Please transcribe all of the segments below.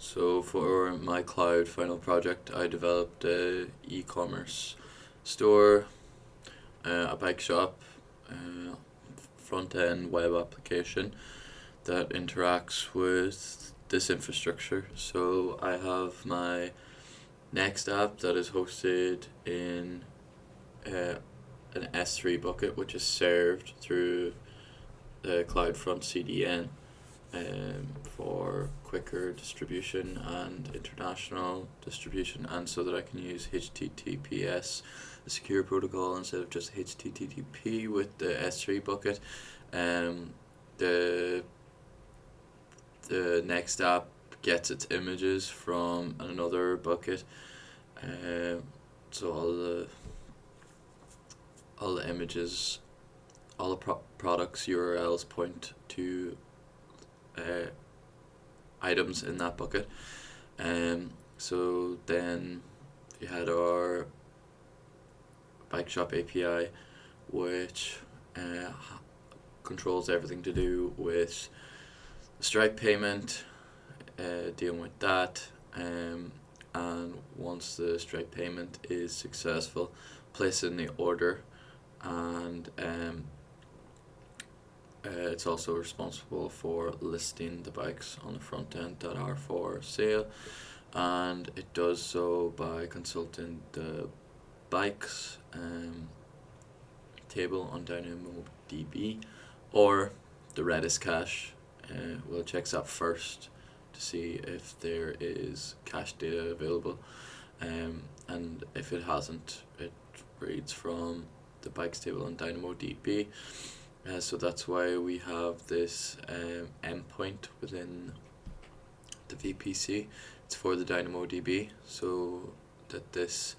So for my cloud final project, I developed a e-commerce store, a bike shop, front end web application that interacts with this infrastructure. So I have my next app that is hosted in uh, an S3 bucket, which is served through the CloudFront CDN for quicker distribution and international distribution, and so that I can use HTTPS, a secure protocol, instead of just HTTP with the S3 bucket. Um, the the next app gets its images from another bucket. Um, so all the images, all the products URLs point to uh, items in that bucket. So then you had our bike shop API, which controls everything to do with Stripe payment, dealing with that, and once the Stripe payment is successful, placing the order, and it's also responsible for listing the bikes on the front end that are for sale, and it does so by consulting the bikes table on DynamoDB or the Redis cache. Well, it checks that first to see if there is cache data available, and if it hasn't, it reads from the bikes table on DynamoDB. So that's why we have this endpoint within the VPC. It's for the DynamoDB, so that this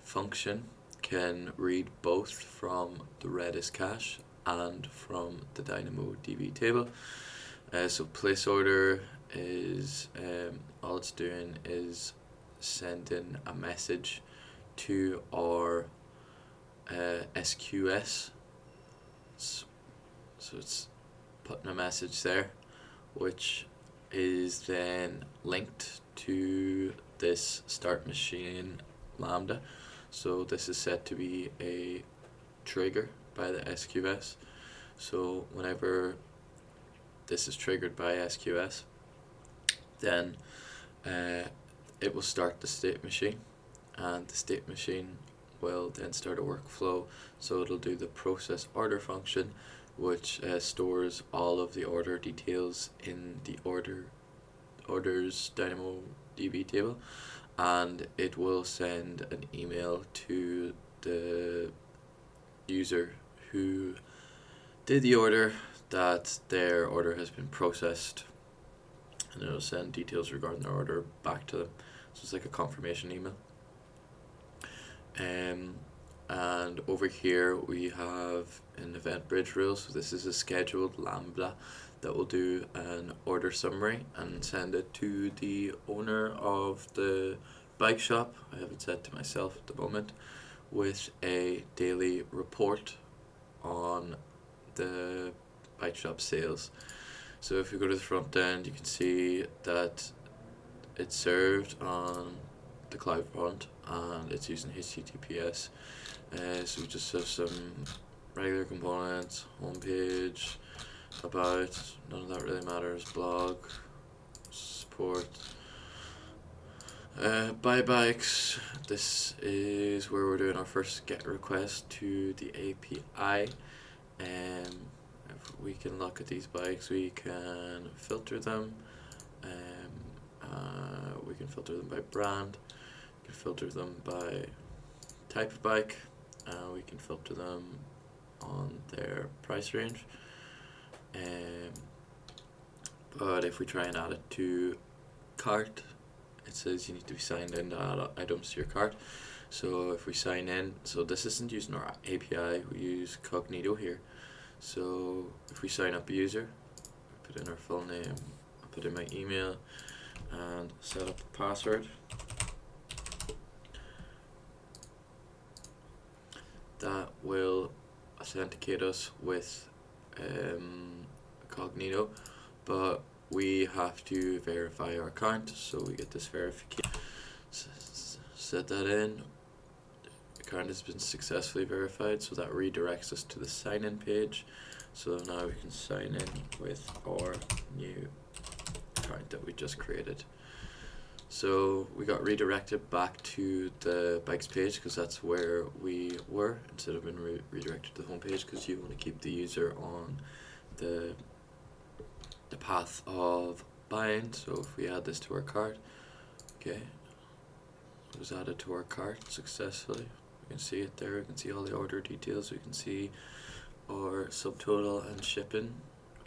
function can read both from the Redis cache and from the DynamoDB table. So place order is all it's doing is sending a message to our SQS. So it's putting a message there, which is then linked to this start machine lambda. So this is set to be a trigger by the SQS. So whenever this is triggered by SQS, then it will start the state machine, and the state machine will then start a workflow. So it'll do the process order function, which stores all of the order details in the orders DynamoDB table, and it will send an email to the user who did the order that their order has been processed, and it'll send details regarding their order back to them. So it's like a confirmation email. And over here we have an event bridge rule. So this is a scheduled lambda that will do an order summary and send it to the owner of the bike shop. I have it set to myself at the moment, with a daily report on the bike shop sales. So if you go to the front end, you can see that it's served on the CloudFront and it's using HTTPS. So we just have some regular components, homepage, about, none of that really matters, blog, support, buy bikes. This is where we're doing our first GET request to the API. If we can look at these bikes, we can filter them. We can filter them by brand. We can filter them by type of bike. We can filter them on their price range. But if we try and add it to cart, it says you need to be signed in to add items to your cart. So if we sign in, so this isn't using our API, we use Cognito here. So if we sign up a user, put in our full name, I put in my email, and set up a password. That will authenticate us with Cognito, but we have to verify our account, so we get this verification. Set that in. Account has been successfully verified, so that redirects us to the sign in page. So now we can sign in with our new account that we just created. So we got redirected back to the bikes page because that's where we were, instead of being redirected to the home page, because you want to keep the user on the path of buying. So if we add this to our cart, okay, it was added to our cart successfully. We can see it there. We can see all the order details. We can see our subtotal and shipping.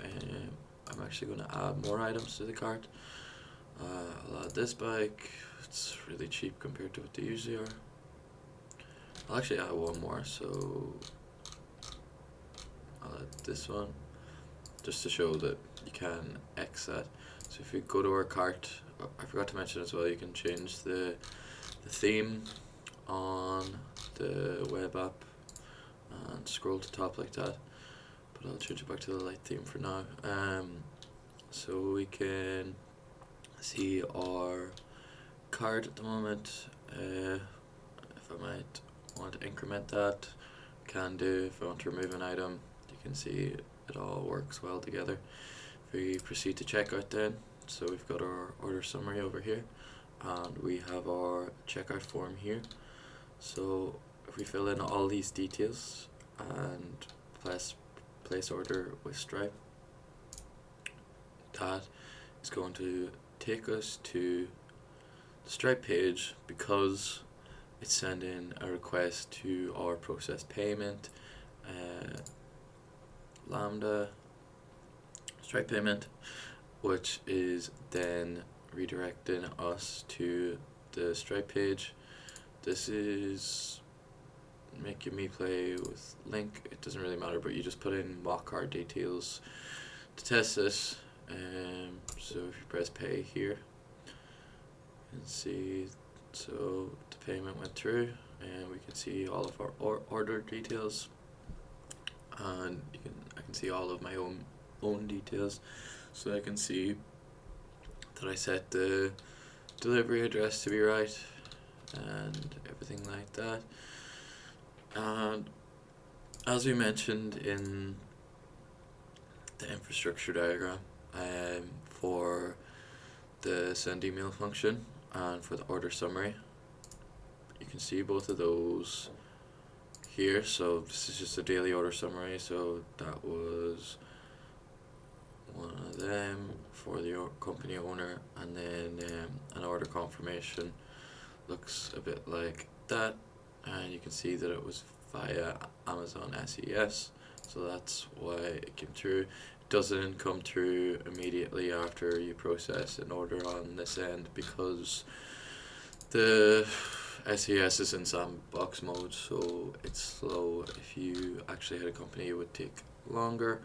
I'm actually going to add more items to the cart. I'll add this bike. It's really cheap compared to what they usually are. I'll actually add one more, so I'll add this one just to show that you can X that. So if you go to our cart, I forgot to mention as well, you can change the theme on the web app and scroll to top like that, but I'll change it back to the light theme for now. So we can see our card at the moment. If I might want to increment that, can do. If I want to remove an item, you can see it all works well together. If we proceed to checkout then, so we've got our order summary over here, and we have our checkout form here. So if we fill in all these details and place order with Stripe, that is going to take us to the Stripe page, because it's sending a request to our process payment, Lambda Stripe payment, which is then redirecting us to the Stripe page. This is making me play with link. It doesn't really matter, but you just put in mock card details to test this. So if you press pay here, you can see, so the payment went through, and we can see all of our order details, and I can see all of my own details. So I can see that I set the delivery address to be right and everything like that. And as we mentioned in the infrastructure diagram, for the send email function and for the order summary, you can see both of those here. So this is just a daily order summary, so that was one of them for the company owner, and then an order confirmation looks a bit like that, and you can see that it was via Amazon SES, so that's why it came through. It doesn't come through immediately after you process an order on this end, because the SES is in sandbox mode, so it's slow. If you actually had a company, it would take longer.